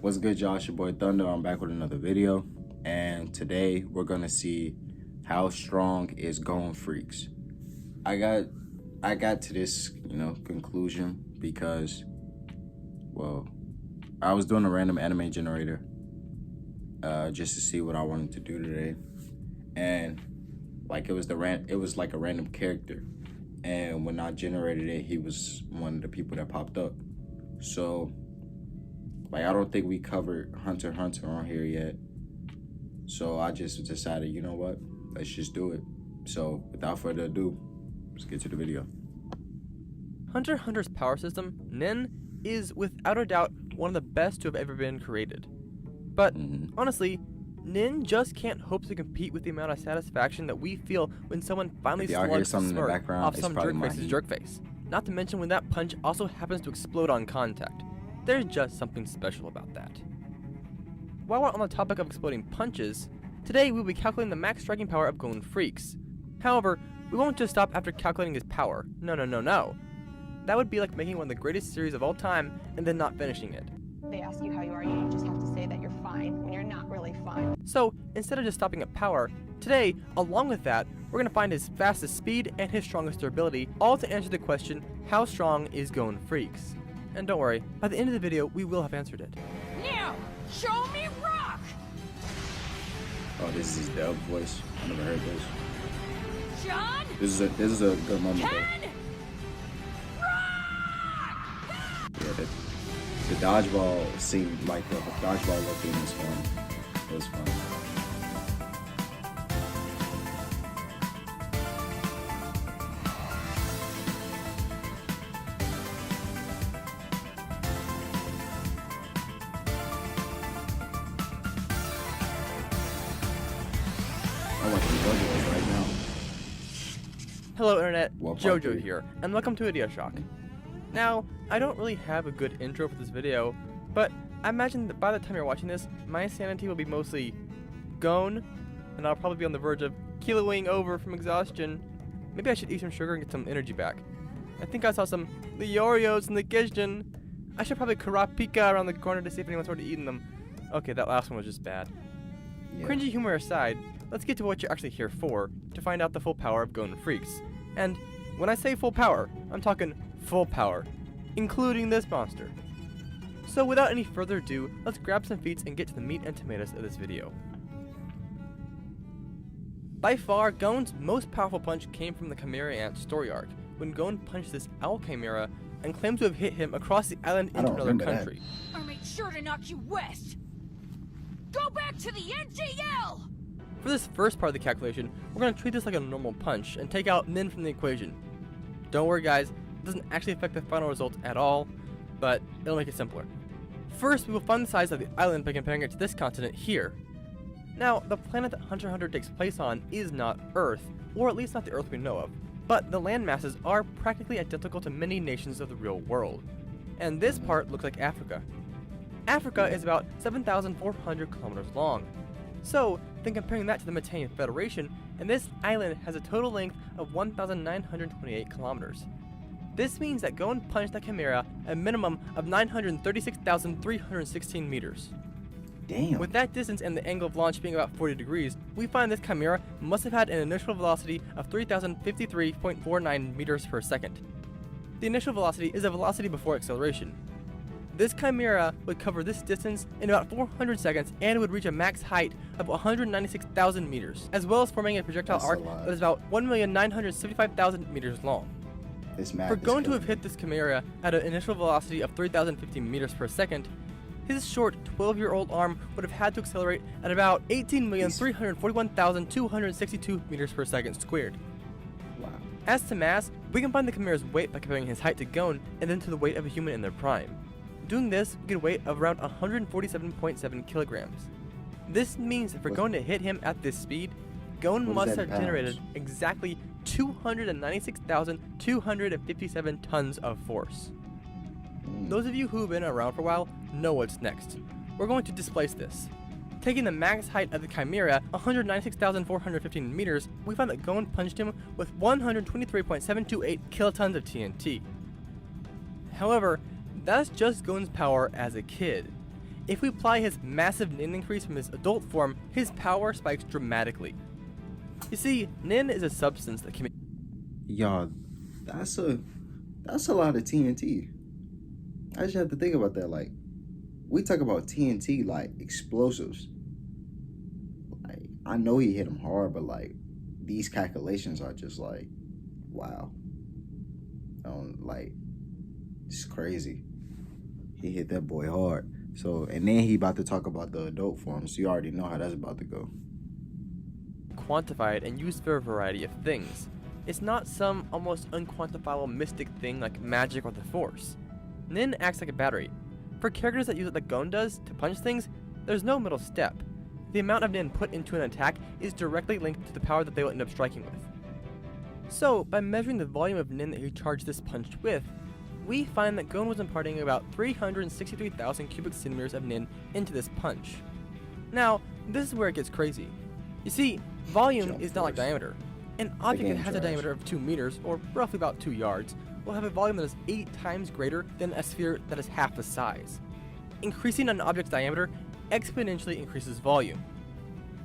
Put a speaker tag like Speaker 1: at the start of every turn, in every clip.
Speaker 1: What's good, y'all? It's your boy Thunder. I'm back with another video, and today we're gonna see how strong is Going Freecs. I got to this, conclusion because, well, I was doing a random anime generator, just to see what I wanted to do today, and like it was like a random character, and when I generated it, he was one of the people that popped up. So, like, I don't think we covered Hunter x Hunter on here yet. So I just decided, you know what? Let's just do it. So without further ado, let's get to the video.
Speaker 2: Hunter x Hunter's power system, Nin, is without a doubt one of the best to have ever been created. But honestly, Nin just can't hope to compete with the amount of satisfaction that we feel when someone finally slugs a smirk off some jerkface's jerkface. Not to mention when that punch also happens to explode on contact. There's just something special about that. While we're on the topic of exploding punches, today we'll be calculating the max striking power of Going Freecs. However, we won't just stop after calculating his power. No. That would be like making one of the greatest series of all time and then not finishing it.
Speaker 3: They ask you how you are, you just have to say that you're fine when you're not really fine.
Speaker 2: So, instead of just stopping at power, today, along with that, we're going to find his fastest speed and his strongest durability, all to answer the question, how strong is Going Freecs? And don't worry, by the end of the video, we will have answered it.
Speaker 4: Now, show me rock!
Speaker 1: Oh, this is his dub voice. I never heard this.
Speaker 4: John!
Speaker 1: This is a good moment though.
Speaker 4: Ken! Rock!
Speaker 1: Yeah, the dodgeball seemed like the dodgeball look theme was fun. It was fun. Right now.
Speaker 2: Hello Internet,
Speaker 1: Well,
Speaker 2: Jojo here, and welcome to Idea Shock. Now, I don't really have a good intro for this video, but I imagine that by the time you're watching this, my sanity will be mostly gone, and I'll probably be on the verge of kiloing over from exhaustion. Maybe I should eat some sugar and get some energy back. I think I saw the Oreos in the kitchen. I should probably karapika around the corner to see if anyone's already eaten them. Okay, that last one was just bad.
Speaker 1: Yeah.
Speaker 2: Cringy humor aside, let's get to what you're actually here for, to find out the full power of Going Freecs. And when I say full power, I'm talking full power, including this monster. So without any further ado, let's grab some feats and get to the meat and tomatoes of this video. By far, Gon's most powerful punch came from the Chimera Ant story arc, when Gon punched this owl chimera and claimed to have hit him across the island into another country.
Speaker 4: I made sure to knock you west! Go back to the NGL!
Speaker 2: For this first part of the calculation, we're going to treat this like a normal punch and take out Nin from the equation. Don't worry guys, it doesn't actually affect the final result at all, but it'll make it simpler. First, we will find the size of the island by comparing it to this continent here. Now, the planet that Hunter x Hunter takes place on is not Earth, or at least not the Earth we know of, but the land masses are practically identical to many nations of the real world. And this part looks like Africa. Africa is about 7,400 kilometers long. So, then comparing that to the Matillion Federation, and this island has a total length of 1,928 kilometers. This means that Gon punched the Chimera a minimum of 936,316 meters.
Speaker 1: Damn.
Speaker 2: With that distance and the angle of launch being about 40 degrees, we find this Chimera must have had an initial velocity of 3,053.49 meters per second. The initial velocity is a velocity before acceleration. This Chimera would cover this distance in about 400 seconds and would reach a max height of 196,000 meters, as well as forming a projectile arc that is about 1,975,000 meters long. For Gon to have hit this Chimera at an initial velocity of 3,050 meters per second, his short 12-year-old arm would have had to accelerate at about 18,341,262 meters per second squared.
Speaker 1: Wow.
Speaker 2: As to mass, we can find the Chimera's weight by comparing his height to Gon and then to the weight of a human in their prime. Doing this, we get a weight of around 147.7 kilograms. This means that for Gon to hit him at this speed, Gon must have generated exactly 296,257 tons of force. Those of you who have been around for a while know what's next. We're going to displace this. Taking the max height of the Chimera, 196,415 meters, we found that Gon punched him with 123.728 kilotons of TNT. However, that's just Gon's power as a kid. if we apply his massive Nin increase from his adult form, his power spikes dramatically. You see, Nin is a substance that can be...
Speaker 1: Y'all, that's a lot of TNT. I just have to think about that. Like, we talk about TNT like explosives. Like, I know he hit him hard, but like these calculations are just like, wow. Like, it's crazy. He hit that boy hard. So, and then he about to talk about the adult form, so you already know how that's about to go.
Speaker 2: quantified and used for a variety of things. It's not some almost unquantifiable mystic thing like magic or the Force. Nin acts like a battery. For characters that use it like Gon does to punch things, there's no middle step. The amount of Nin put into an attack is directly linked to the power that they will end up striking with. So, by measuring the volume of Nin that he charged this punch with, we find that Gon was imparting about 363,000 cubic centimeters of Nin into this punch. Now, this is where it gets crazy. You see, volume is not like diameter. An object that has a diameter of 2 meters, or roughly about 2 yards, will have a volume that is 8 times greater than a sphere that is half the size. Increasing an object's diameter exponentially increases volume.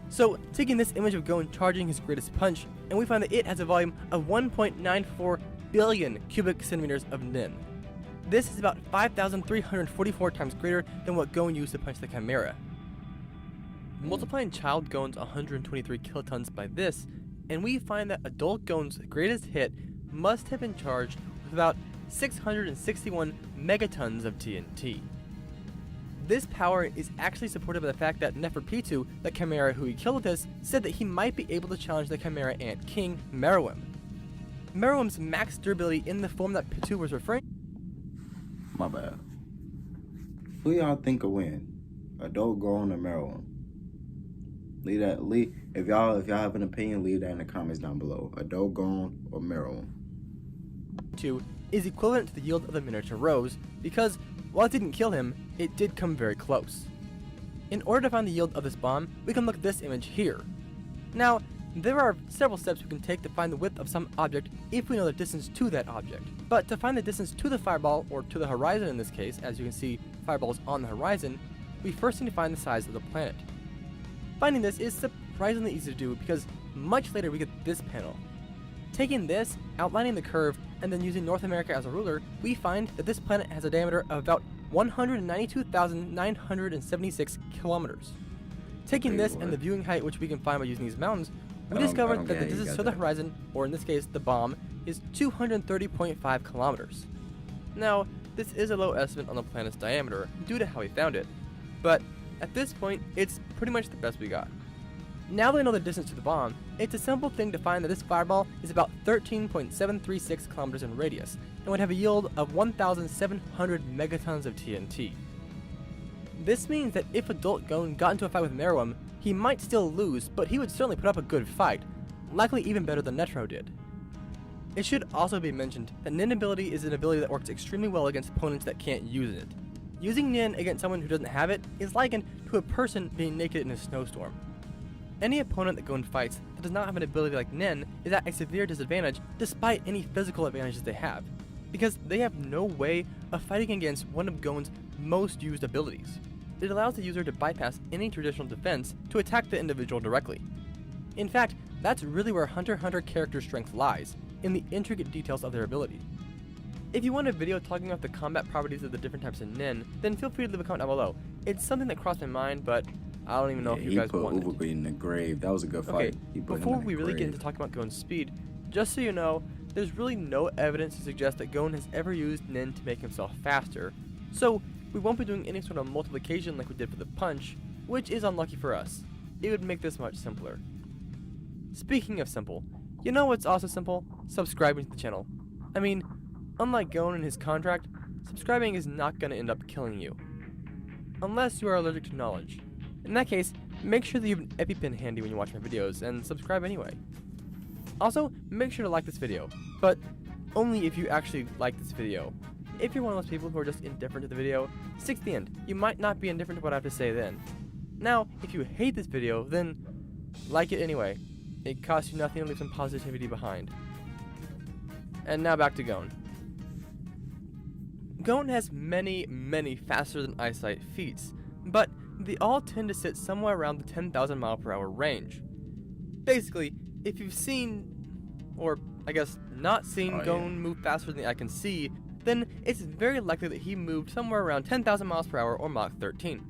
Speaker 2: So, taking this image of Gon charging his greatest punch, and we find that it has a volume of 1.94 billion cubic centimeters of Nin. This is about 5,344 times greater than what Gon used to punch the Chimera. Multiplying child Gon's 123 kilotons by this, and we find that adult Gon's greatest hit must have been charged with about 661 megatons of TNT. This power is actually supported by the fact that Neferpitu, the Chimera who he killed with this, said that he might be able to challenge the Chimera Ant King, Meruem. Meruem's max durability in the form that Pitu was referring.
Speaker 1: My bad. Who y'all think will win? Adult Gon or Meruem? If y'all have an opinion, leave that in the comments down below. Adult Gon or Meruem?
Speaker 2: Pitu is equivalent to the yield of the miniature rose because, while it didn't kill him, it did come very close. In order to find the yield of this bomb, we can look at this image here. Now, there are several steps we can take to find the width of some object if we know the distance to that object. But to find the distance to the fireball, or to the horizon in this case, as you can see fireballs on the horizon, we first need to find the size of the planet. Finding this is surprisingly easy to do because much later we get this panel. Taking this, outlining the curve, and then using North America as a ruler, we find that this planet has a diameter of about 192,976 kilometers. Taking this and the viewing height, which we can find by using these mountains, we discovered that the distance to the horizon, or in this case the bomb, is 230.5 kilometers. Now, this is a low estimate on the planet's diameter due to how we found it, but at this point, it's pretty much the best we got. Now that we know the distance to the bomb, it's a simple thing to find that this fireball is about 13.736 kilometers in radius, and would have a yield of 1,700 megatons of TNT. This means that if adult Gon got into a fight with Meruem, he might still lose, but he would certainly put up a good fight, likely even better than Netro did. It should also be mentioned that Nin ability is an ability that works extremely well against opponents that can't use it. Using Nin against someone who doesn't have it is likened to a person being naked in a snowstorm. Any opponent that Gon fights that does not have an ability like Nin is at a severe disadvantage despite any physical advantages they have, because they have no way of fighting against one of Gon's most used abilities. It allows the user to bypass any traditional defense to attack the individual directly. In fact, that's really where Hunter x Hunter character strength lies, in the intricate details of their ability. If you want a video talking about the combat properties of the different types of Nin, then feel free to leave a comment down below. It's something that crossed my mind, but I don't even know if you guys want it.
Speaker 1: He put Uber in the grave. That was a good fight.
Speaker 2: Okay, before we really get into talking about Gon's speed, just so you know, there's really no evidence to suggest that Gon has ever used Nin to make himself faster, so we won't be doing any sort of multiplication like we did for the punch, which is unlucky for us. It would make this much simpler. Speaking of simple, you know what's also simple? Subscribing to the channel. I mean, unlike Gon and his contract, subscribing is not going to end up killing you. Unless you are allergic to knowledge. In that case, make sure that you have an EpiPen handy when you watch my videos, and subscribe anyway. Also, make sure to like this video, but only if you actually like this video. If you're one of those people who are just indifferent to the video, stick to the end. You might not be indifferent to what I have to say then. Now, if you hate this video, then like it anyway. It costs you nothing to leave some positivity behind. And now back to Gon. Gon has many faster than eyesight feats, but they all tend to sit somewhere around the 10,000 mile per hour range. Basically, if you've seen, or I guess not seen, Gon move faster than the eye can see, then it's very likely that he moved somewhere around 10,000 miles per hour or Mach 13.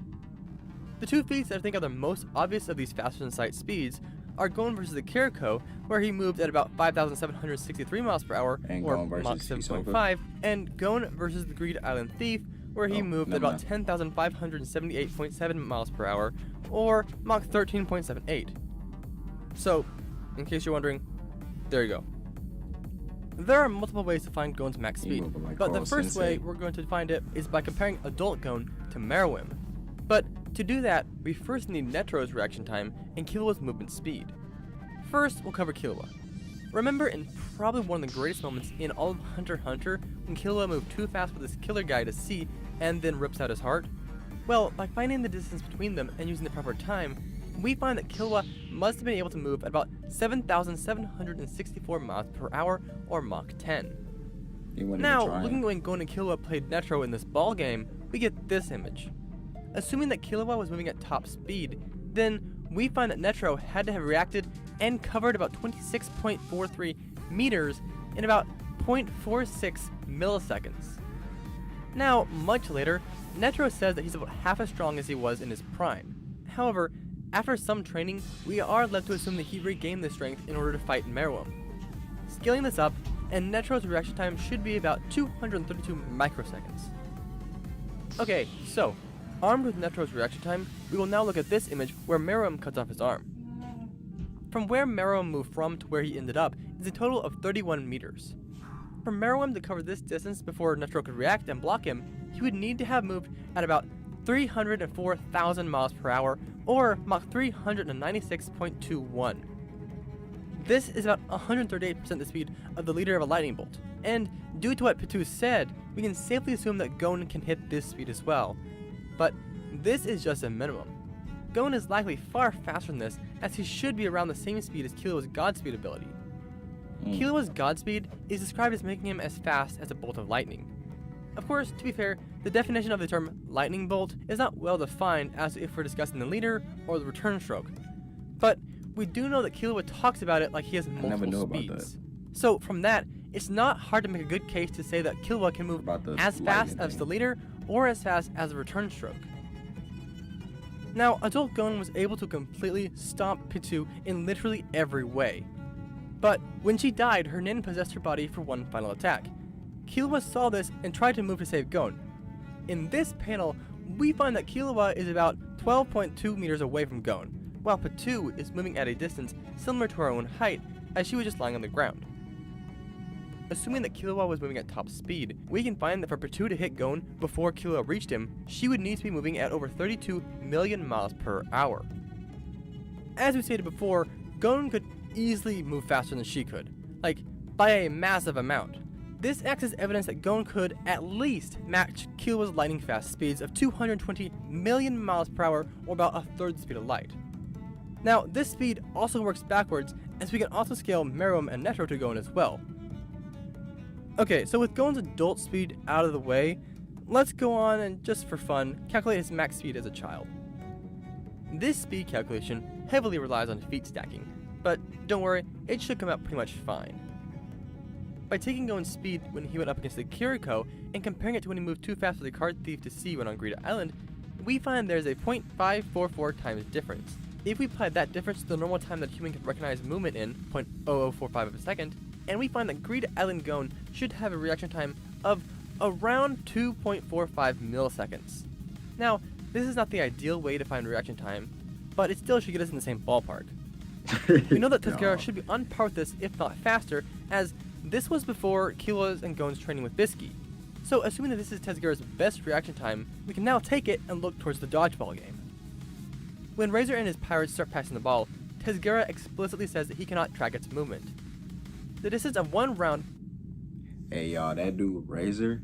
Speaker 2: The two feats that I think are the most obvious of these faster than sight speeds are Gon versus the Kiriko, where he moved at about 5,763 miles per hour,
Speaker 1: And
Speaker 2: or
Speaker 1: Gon
Speaker 2: Mach
Speaker 1: versus
Speaker 2: 7.5, and Gon versus the Greed Island Thief, where he moved at about 10,578.7 miles per hour, or Mach 13.78. So, in case you're wondering, there you go. There are multiple ways to find Gon's max speed, but the first way we're going to find it is by comparing adult Gon to Meruem. But to do that, we first need Netro's reaction time and Killua's movement speed. First, we'll cover Killua. Remember in probably one of the greatest moments in all of Hunter x Hunter, when Killua moved too fast for this killer guy to see and then rips out his heart? Well, by finding the distance between them and using the proper time, we find that Killua must have been able to move at about 7,764 miles per hour, or Mach 10. Now, looking when Gon and Killua played Netro in this ball game, we get this image. Assuming that Killua was moving at top speed, then we find that Netro had to have reacted and covered about 26.43 meters in about 0.46 milliseconds. Now, much later, Netro says that he's about half as strong as he was in his prime. However, after some training, we are led to assume that he regained this strength in order to fight Meruem. Scaling this up, and Netro's reaction time should be about 232 microseconds. Okay, so, armed with Netro's reaction time, we will now look at this image where Meruem cuts off his arm. From where Meruem moved from to where he ended up is a total of 31 meters. For Meruem to cover this distance before Netro could react and block him, he would need to have moved at about 304,000 miles per hour, or Mach 396.21. This is about 138% the speed of the leader of a lightning bolt, and due to what Pitou said, we can safely assume that Gon can hit this speed as well. But this is just a minimum. Gon is likely far faster than this, as he should be around the same speed as Killua's Godspeed ability. Killua's Godspeed is described as making him as fast as a bolt of lightning. Of course, to be fair, the definition of the term lightning bolt is not well defined as if we're discussing the leader or the return stroke. But we do know that Killua talks about it like he has multiple speeds. So from that, it's not hard to make a good case to say that Killua can move as fast as the leader or as fast as the return stroke. Now, adult Gon was able to completely stomp Pitou in literally every way. But when she died, her nin possessed her body for one final attack. Killua saw this and tried to move to save Gon. In this panel, we find that Killua is about 12.2 meters away from Gon, while Pitou is moving at a distance similar to her own height, as she was just lying on the ground. Assuming that Killua was moving at top speed, we can find that for Pitou to hit Gon before Killua reached him, she would need to be moving at over 32 million miles per hour. As we stated before, Gon could easily move faster than she could, like by a massive amount. This acts as evidence that Gon could at least match Killua's lightning fast speeds of 220 million miles per hour, or about a third the speed of light. Now, this speed also works backwards, as we can also scale Meruem and Netro to Gon as well. Okay, so with Gon's adult speed out of the way, let's go on and, just for fun, calculate his max speed as a child. This speed calculation heavily relies on feat stacking, but don't worry, it should come out pretty much fine. By taking Gon's speed when he went up against the Kiriko and comparing it to when he moved too fast for the card thief to see when on Greed Island, we find there's a 0.544 times difference. If we apply that difference to the normal time that a human can recognize movement in, 0.0045 of a second, and we find that Greed Island Gon should have a reaction time of around 2.45 milliseconds. Now, this is not the ideal way to find reaction time, but it still should get us in the same ballpark. We know that Tezgera should be on par with this, if not faster, as this was before Killua's and Gon's training with Bisky. So assuming that this is Tezgera's best reaction time, we can now take it and look towards the dodgeball game. When Razor and his pirates start passing the ball, Tezgera explicitly says that he cannot track its movement. The distance of one round...
Speaker 1: Hey y'all, that dude Razor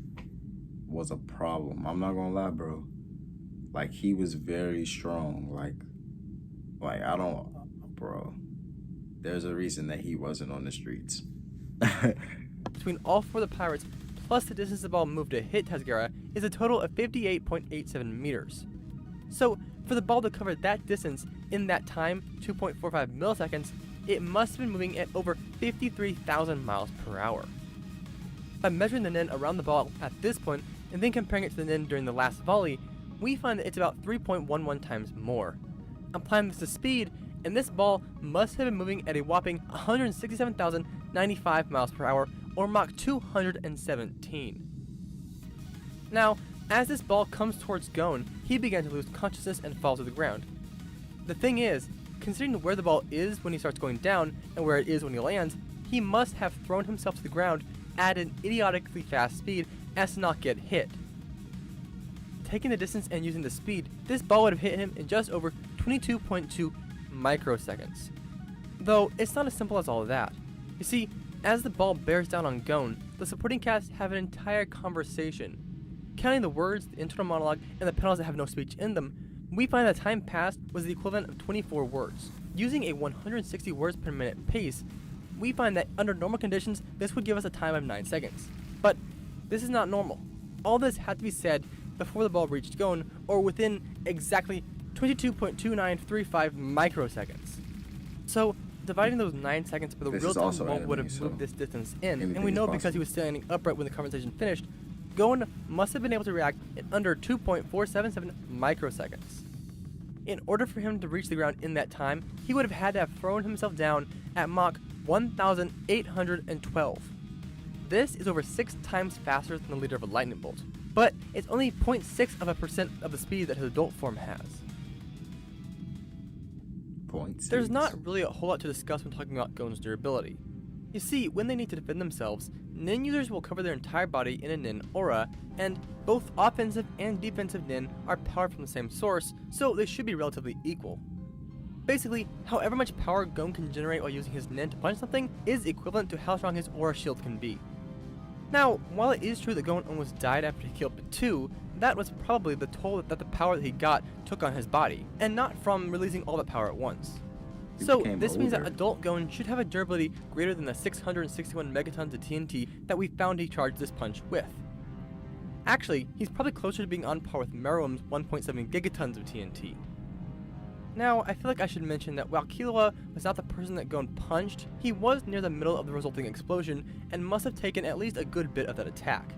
Speaker 1: was a problem. I'm not gonna lie, bro. Like, he was very strong. Like I don't... Bro, there's a reason that he wasn't on the streets.
Speaker 2: between all four of the pirates, plus the distance the ball moved to hit Tezgera, is a total of 58.87 meters. So for the ball to cover that distance in that time, 2.45 milliseconds, it must have been moving at over 53,000 miles per hour. By measuring the nin around the ball at this point and then comparing it to the nin during the last volley, we find that it's about 3.11 times more. Applying this to speed, and this ball must have been moving at a whopping 167,095 miles per hour, or Mach 217. Now, as this ball comes towards Gon, he began to lose consciousness and fall to the ground. The thing is, considering where the ball is when he starts going down and where it is when he lands, he must have thrown himself to the ground at an idiotically fast speed as to not get hit. Taking the distance and using the speed, this ball would have hit him in just over 22.2 microseconds. Though it's not as simple as all of that. You see, as the ball bears down on Gon, the supporting cast have an entire conversation. Counting the words, the internal monologue, and the panels that have no speech in them, we find that time passed was the equivalent of 24 words. Using a 160 words per minute pace, we find that under normal conditions, this would give us a time of 9 seconds. But this is not normal. All this had to be said before the ball reached Gon, or within exactly 22.2935 microseconds. So, dividing those 9 seconds by the real-time ball would have moved this distance in, and we know because he was standing upright when the conversation finished, Gon must have been able to react in under 2.477 microseconds. In order for him to reach the ground in that time, he would have had to have thrown himself down at Mach 1,812. This is over 6 times faster than the leader of a lightning bolt, but it's only 0.6% of the speed that his adult form has. There's not really a whole lot to discuss when talking about Gon's durability. You see, when they need to defend themselves, Nin users will cover their entire body in a Nin aura, and both offensive and defensive Nin are powered from the same source, so they should be relatively equal. Basically, however much power Gon can generate while using his Nin to punch something is equivalent to how strong his aura shield can be. Now, while it is true that Gon almost died after he killed Batu, that was probably the toll that the power that he got took on his body, and not from releasing all that power at once. So this means that adult Gon should have a durability greater than the 661 megatons of TNT that we found he charged this punch with. Actually, he's probably closer to being on par with Meruem's 1.7 gigatons of TNT. Now, I feel like I should mention that while Killua was not the person that Gon punched, he was near the middle of the resulting explosion and must have taken at least a good bit of that attack.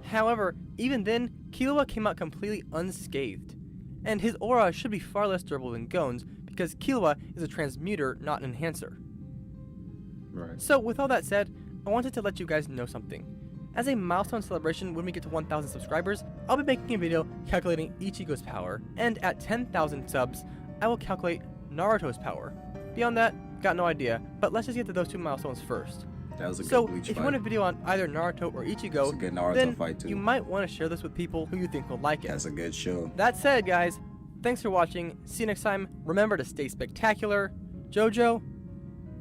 Speaker 2: However, even then, Killua came out completely unscathed, and his aura should be far less durable than Gon's because Killua is a transmuter, not an enhancer.
Speaker 1: Right.
Speaker 2: So with all that said, I wanted to let you guys know something. As a milestone celebration when we get to 1,000 subscribers, I'll be making a video calculating Ichigo's power, and at 10,000 subs, I will calculate Naruto's power. Beyond that, got no idea, but let's just get to those 2 milestones first.
Speaker 1: That was a good
Speaker 2: So,
Speaker 1: Bleach
Speaker 2: if
Speaker 1: fight.
Speaker 2: you want a video on either Naruto or Ichigo,
Speaker 1: It's a good Naruto
Speaker 2: then
Speaker 1: fight too.
Speaker 2: you might want to share this with people who you think will like it.
Speaker 1: That's a good show.
Speaker 2: That said, guys, thanks for watching. See you next time. Remember to stay spectacular. Jojo,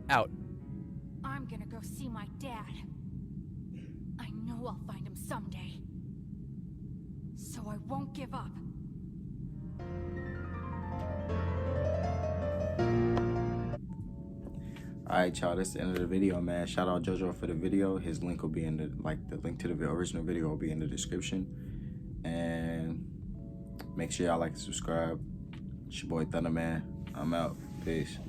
Speaker 2: out.
Speaker 4: I'm gonna go see my dad. I know I'll find him someday. So I won't give up.
Speaker 1: Alright, y'all, that's the end of the video, man. Shout out JoJo for the video. His link will be in the link to the original video will be in the description. And make sure y'all like and subscribe. It's your boy Thunderman. I'm out. Peace.